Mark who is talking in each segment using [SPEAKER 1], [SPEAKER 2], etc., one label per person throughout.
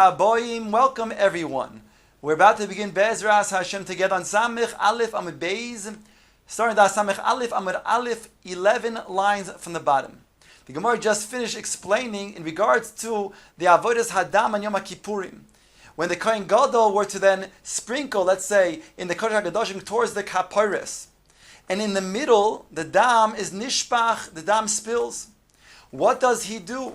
[SPEAKER 1] Haboyim, welcome everyone. We're about to begin Be'ezras Hashem together on Samich Aleph Amud Beis, starting with Samich Aleph Amud Aleph, 11 lines from the bottom. The Gemara just finished explaining in regards to the Avodas Hadam and Yom Kippurim. When the Kohen Gadol were to then sprinkle, let's say, in the Kodesh HaKadoshim towards the Kaporos, and in the middle, the dam is nishpach, the dam spills. What does he do?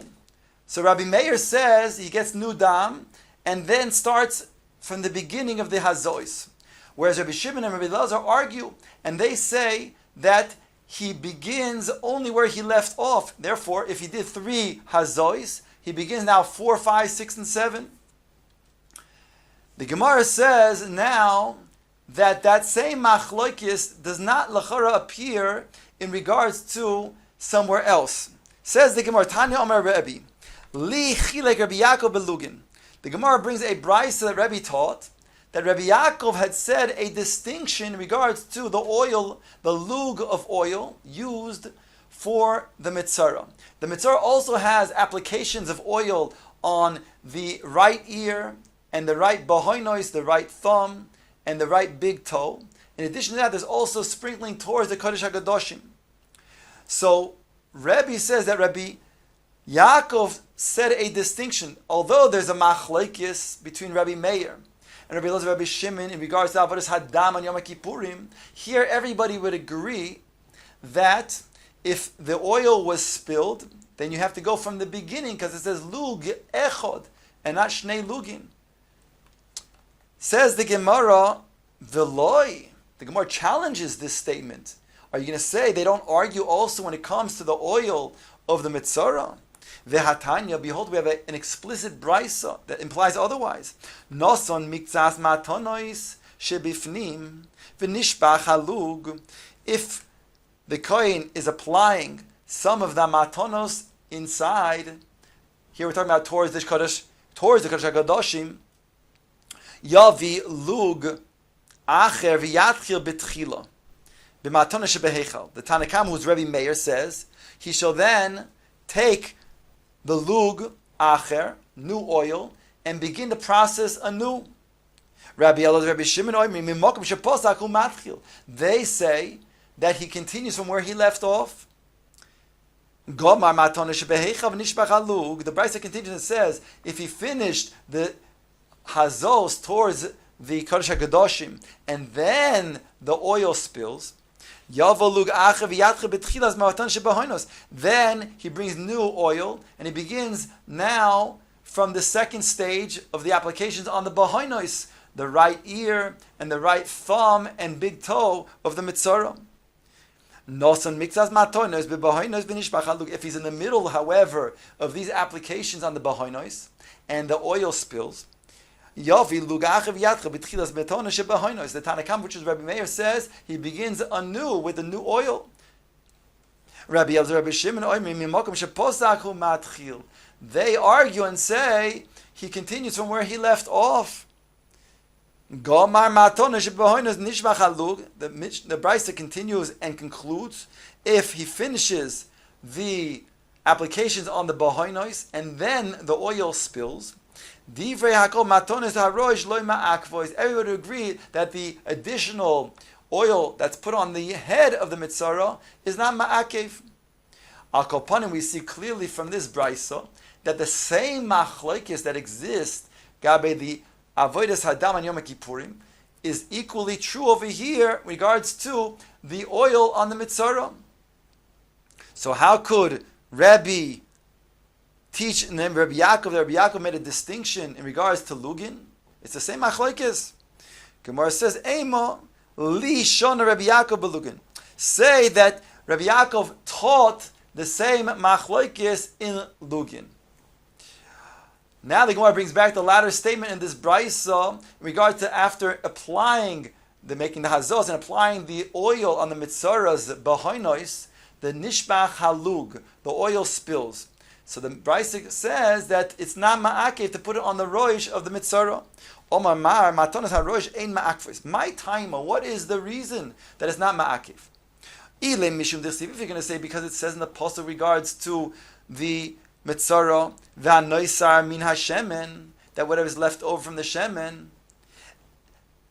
[SPEAKER 1] So Rabbi Meir says he gets new dam and then starts from the beginning of the hazois. Whereas Rabbi Shimon and Rabbi Elazar argue and they say that he begins only where he left off. Therefore, if he did 3 hazois, he begins now 4, 5, 6, and 7. The Gemara says now that same machloikis does not lachara appear in regards to somewhere else. Says the Gemara, Tanya Omer Rebbe, Li Chilek Rabbi Yaakov Belugin. The Gemara brings a brisa that Rebbe taught, that Rabbi Yaakov had said a distinction in regards to the oil, the lug of oil used for the mitzvah. The mitzvah also has applications of oil on the right ear and the right bahoinois, the right thumb, and the right big toe. In addition to that, there's also sprinkling towards the Kodesh HaKadoshim. So Rebbe says that Rabbi Yaakov said a distinction, although there's a machlekes between Rabbi Meir and Rabbi Elazar, Rabbi Shimon in regards to Avodas Hadam and Yom Kippurim. Here, everybody would agree that if the oil was spilled, then you have to go from the beginning because it says lug echod and not shnei lugin. Says the Gemara, Veloy. The Gemara challenges this statement. Are you going to say they don't argue also when it comes to the oil of the mitzvah? Vehatanya, behold, we have an explicit brisa that implies otherwise. Noson mikzas matonois shebifnim v'nishbach halug. If the kohen is applying some of the matonos inside, here we're talking about towards the Kodesh HaKadoshim, Yavi lug acher v'yatchil betchila b'matona shebehechal. The Tanakam, who's Rebbe Meir, says he shall then take the lug acher, new oil, and begin the process anew. Rabbi Elazar, Rabbi Shimon, mimokim sheposak hu matchil. They say that he continues from where he left off. Gomar matona shebehechal v'nishbach halug. The Brisa continues and says if he finished the hazos towards the Kodesh HaKadoshim, and then the oil spills, then he brings new oil, and he begins now from the second stage of the applications on the bahoinos, the right ear, and the right thumb, and big toe of the mitzvah. If he's in the middle, however, of these applications on the bahoinos, and the oil spills, the Tanakam, which is Rabbi Meir, says he begins anew with the new oil. Rabbi Elazar, Rabbi Shimon, they argue and say he continues from where he left off. The Brisa continues and concludes if he finishes the applications on the bahoinos and then the oil spills. Everybody would agree that the additional oil that's put on the head of the mitzvah is not ma'akev. Al kopanim, we see clearly from this brisa that the same machlokes that exist gabe the avodas hadam and Yom Kippurim is equally true over here in regards to the oil on the mitzvah. So how could Rabbi teach in the name of Rabbi Yaakov that Rabbi Yaakov made a distinction in regards to lugin? It's the same machlokes. Gemara says, Eima li shona Rabbi Yaakov belugin. Say that Rabbi Yaakov taught the same machlokes in lugin. Now the Gemara brings back the latter statement in this brisa in regards to after applying making the hazos and applying the oil on the mitzvahs bahoinos, the nishbach halug, the oil spills. So the Brisa says that it's not ma'akev to put it on the roish of the mitzvah. Omar mar matonas haroish ein ma'akvis. My timer, what is the reason that it's not ma'akev? Ile mishum dechsiv. If you're going to say because it says in the pasuk regards to the mitzvah v'anoisar min hashemen, that whatever is left over from the shemen,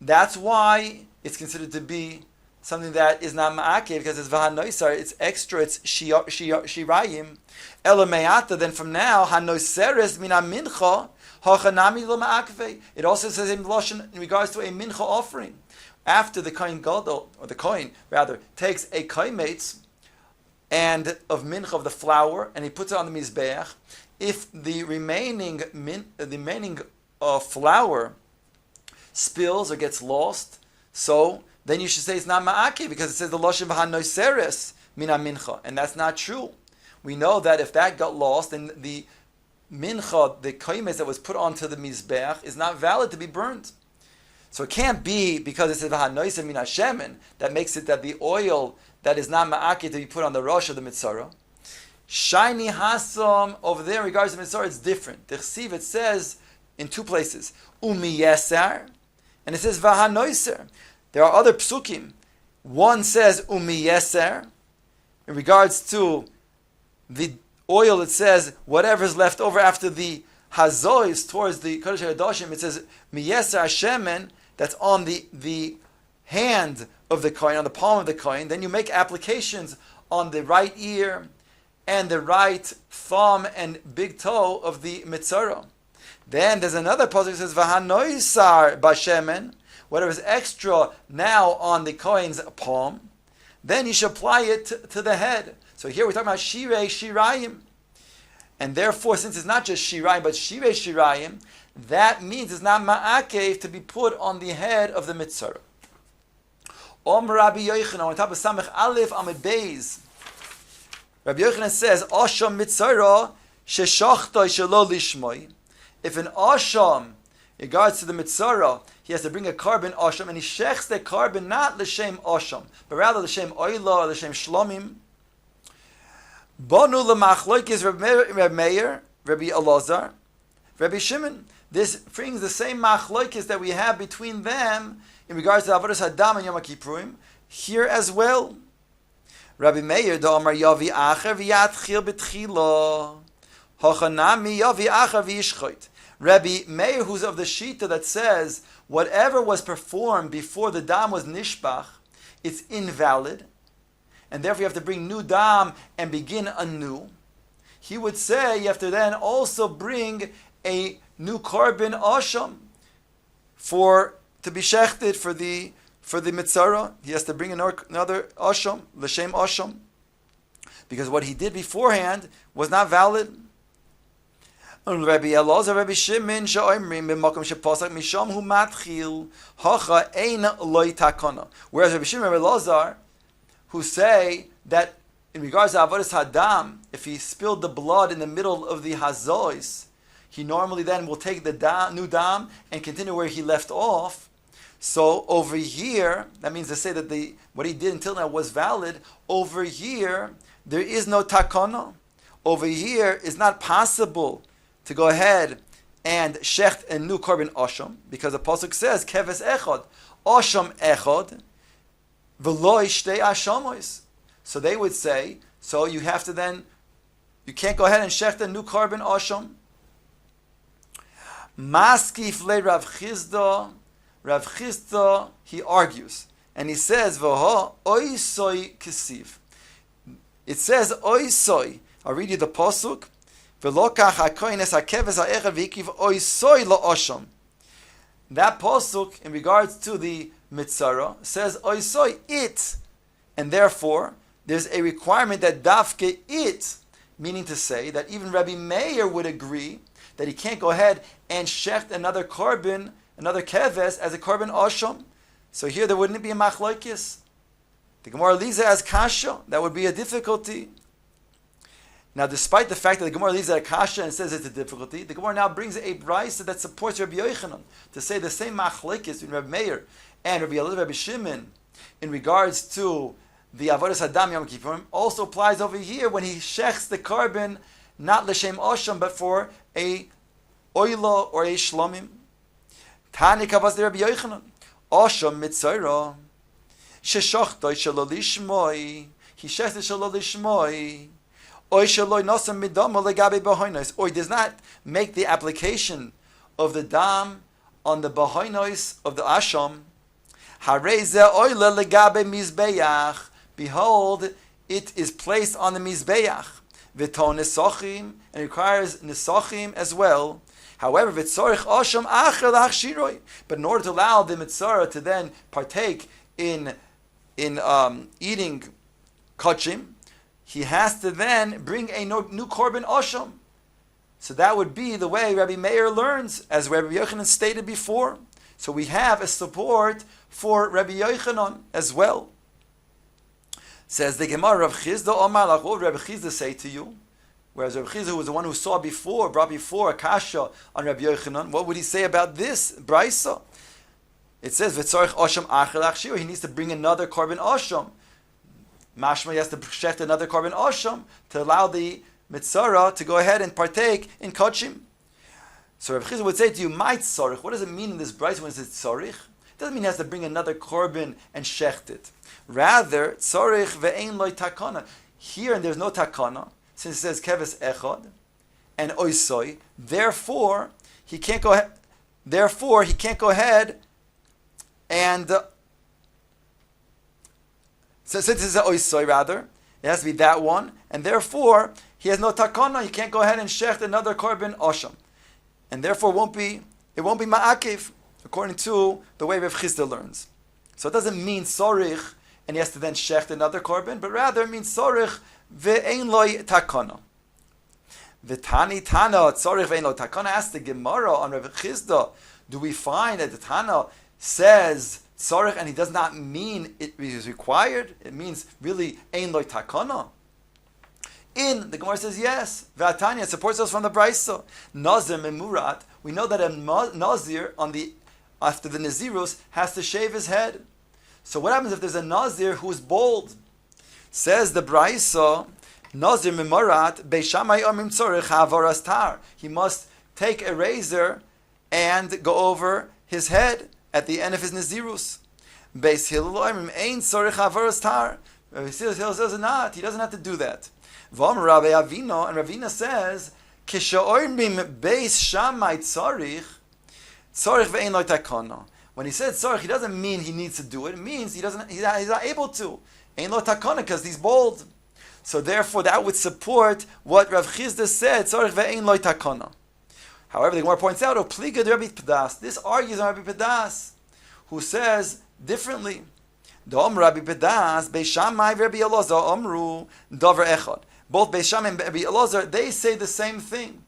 [SPEAKER 1] that's why it's considered to be something that is not ma'akev, because it's v'hanoisar, it's extra, it's shirayim. Ela me'ata, then from now, hanoiseres mina mincha, hachanami lo ma'akve. It also says in Lashon in regards to a mincha offering. After the kohen gadol, or the kohen rather, takes a kaimetz and of mincha of the flour, and he puts it on the mizbeach, if the remaining flour spills or gets lost, so then you should say it's not ma'aki, because it says the lashon v'hanoiseres mina mincha, and that's not true. We know that if that got lost, then the mincha, the kaimes that was put onto the mizbeach, is not valid to be burned. So it can't be because it says v'hanoiser mina shemen that makes it that the oil that is not ma'aki to be put on the rosh of the mitzvah. Shiny hasam over there in regards to mitzvah, it's different. The chsiv, it says in two places umiyeser, and it says v'hanoiser. There are other psukim. One says umiyeser in regards to the oil. It says whatever is left over after the hazois towards the kodesh hadoshim. It says miyeser hashemen, that's on the hand of the kohen, on the palm of the kohen. Then you make applications on the right ear and the right thumb and big toe of the mitzvah. Then there's another pasuk that says v'hanoisar bashemen, whatever is extra now on the kohen's palm, then you should apply it to the head. So here we're talking about shirei shirayim. And therefore, since it's not just shirayim, but shirei shirayim, that means it's not ma'akev to be put on the head of the mitzvah. Om Rabbi Yochanan, on top of Samech Aleph Amud Beis, Rabbi Yochanan says, Asham mitzvah sheshachtai shelo lishmoi. If an asham, in regards to the mitzvah, he has to bring a carbon asham, and he shechs the carbon not l'shem asham, but rather l'shem oila or l'shem shlomim. Bonu l'machloikis Rabbi Meir, Rabbi Elazar, Rabbi Shimon. This brings the same machloikis that we have between them in regards to Avodas Hadam and Yom Kippurim here as well. Rabbi Meir d'Amar Yavi Acher v'Yatchil b'Tchila Hachanami Yavi Acher v'Yishchot. Rabbi Meir, who's of the Shita that says whatever was performed before the dam was nishbach, it's invalid, and therefore you have to bring new dam and begin anew. He would say you have to then also bring a new carbon asham to be shechted for the mitzvah. He has to bring another asham, l'shem asham, because what he did beforehand was not valid. Rabbi Elazar, Rabbi Shimon, she'omrim b'makom shepasak misham hu matchil hacha ein loy takana. Whereas Rabbi Shimon and Rabbi Elazar, who say that in regards to avodas hadam, if he spilled the blood in the middle of the hazois, he normally then will take the new dam and continue where he left off. So over here, that means to say that what he did until now was valid. Over here, there is no takana. Over here, it's not possible to go ahead and shecht a new carbon asham, because the pasuk says keves echad, asham echad, v'lo shtei ashamois. So they would say, so you have to then, you can't go ahead and shecht a new carbon asham. Maskif le Rav Chizda. Rav Chizda, he argues, and he says, "V'ha oisoi kesiv." It says oisoi. I'll read you the pasuk. V'lokach hakoyin es hakeves ha'echad v'yikiv oisoi la'osham. That pasuk, in regards to the mitzvah, says oisoi, it, and therefore there's a requirement that dafke it, meaning to say that even Rabbi Meir would agree that he can't go ahead and shecht another carbon, another keves, as a carbon asham. So here there wouldn't be a machlokes. The Gemara leaves it as kasha. That would be a difficulty. Now, despite the fact that the Gemara leaves it as kasha and says it's a difficulty, the Gemara now brings a brisa that supports Rabbi Yochanan to say the same machlokes in Rabbi Meir and Rabbi Elazar, Rabbi Shimon in regards to the avodas hadam Yom Kippurim also applies over here when he shechs the carbon not l'shem asham but for a oila or a shlomim. Tani kavas de Rabbi Yochanan asham mitzayra sheshachtai shelo lishmoi, he shechs shelo lishmoi, oy shelo nosam midama legabe behoinos, or he does not make the application of the dam on the behoinois of the asham. Hareze oile legabe mizbeach. Behold, it is placed on the mizbeach. V'ton nesachim, and it requires nesachim as well. However, v'tzorich asham acher lachshiroi. But in order to allow the mitzvah to then partake in eating kachim, he has to then bring a new korban asham. So that would be the way Rabbi Meir learns, as Rabbi Yochanan stated before. So we have a support for Rabbi Yochanan as well. Says the Gemara, Rav Chizda Omar Lach, what would Rabbi Chizda say to you? Whereas Rabbi Chizda, who was the one who brought before a kasha on Rabbi Yochanan, what would he say about this Braisa? It says, V'tzorich Osham Acher Lachshir, he needs to bring another korban Osham. Mashma, he has to shecht another korban Osham to allow the mitzvah to go ahead and partake in kachim. So Rabbi Chizda would say to you, my tzorich, what does it mean in this Braisa when it says tzorich? It doesn't mean he has to bring another korban and shecht it. Rather, tzorich ve'ein loy takana. Here, and there's no takana, since it says keves echad and oisoi. Therefore, he can't go ahead. And so since it's oisoi, rather, it has to be that one, and therefore he has no takana. He can't go ahead and shecht another korban osham, and therefore it won't be ma'akev according to the way Rav Chizda learns. So it doesn't mean sorich, and he has to then shecht another korban, but rather it means sorich ve'ein loy takana. V'tani tana sorich ve'ein loy takana. Asked the Gemara on Rav Chizda, do we find that the Tana says tzorich and he does not mean it is required? It means really ein loy takana. In the Gemara says yes. V'atanya supports us from the Braisa. Nazir memurat. We know that a nazir after the nazirus has to shave his head. So what happens if there's a nazir who's bald? Says the Braisa, nazir memurat beishamai omim tzorich havoras tar. He must take a razor and go over his head at the end of his nazirus. Beis Hillel ein tzorich havoras tar. Beis Hillel says not. He doesn't have to do that. V'omer Rabbi Avino, and Ravina says, Kishaorim beis shamai tzorich ve'ein lo takana. When he said tzorich, he doesn't mean he needs to do it. It means he's not able to. Ein lo takana, because he's bald. So therefore, that would support what Rav Chizda said, tzorich ve'ein lo takana. However, the Gemara points out, Opliga de Rabbi Pedas. This argues on Rabbi Pedas, who says differently. Dom Rabbi Pedas, Beis Shammai Rabbi Elazar Omru Davar Echad. Both Beis Shammai and Rabbi Elazar, they say the same thing.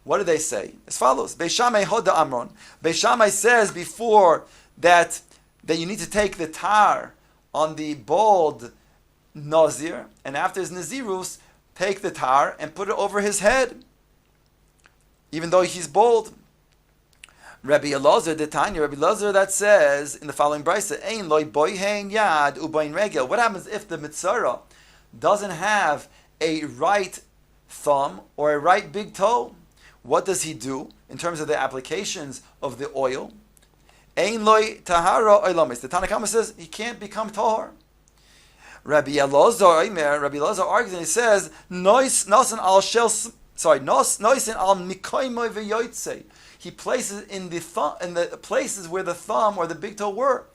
[SPEAKER 1] What do they say? As follows: Beis Shammai Hoda Amron. Beis Shammai says before that you need to take the tar on the bald nazir, and after his nazirus, take the tar and put it over his head, even though he's bald. Rabbi Elazar, the Tanya, Rabbi Elazar that says in the following brisa, Ein loy boihen yad uboin regel. What happens if the mitzvah doesn't have a right thumb or a right big toe? What does he do in terms of the applications of the oil? Ein loy tahara oilamis. The Tanna Kama says he can't become tahar. Rabbi Elazar argues and he says, Noisen al mikoymoi v'yotzei. He places in the places where the thumb or the big toe were,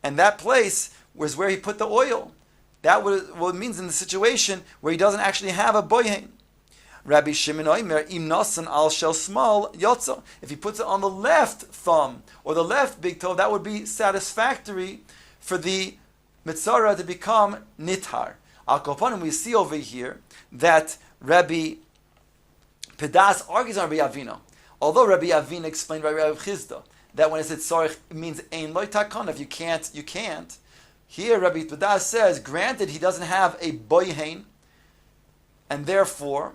[SPEAKER 1] and that place was where he put the oil. That what it means in the situation where he doesn't actually have a boyhen. Rabbi Shimon Oimer im nasan al shel small yotza. If he puts it on the left thumb or the left big toe, that would be satisfactory for the mitzvah to become nithar. Al kopanim, we see over here that Rabbi Pedas argues on Rabbi Avino. Although Rabbi Avina explained by Rabbi Chizda that when it says tzorich, it means ein loy takana. If you can't, you can't. Here Rabbi Pedas says, granted he doesn't have a boyhen, and therefore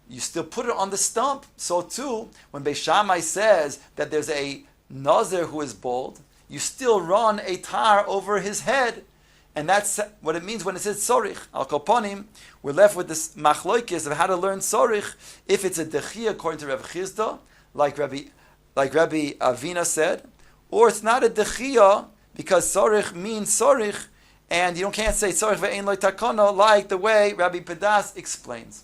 [SPEAKER 1] you still put it on the stump. So too, when Beis Shammai says that there's a nazir who is bald, you still run a tar over his head. And that's what it means when it says tzorich. Al koponim, we're left with this machloikis of how to learn tzorich. If it's a dechia according to Rabbi Chizda, like Rabbi Avina said, or it's not a dechia because tzorich means tzorich, and you can't say tzorich ve'ein lo takana like the way Rabbi Pedas explains.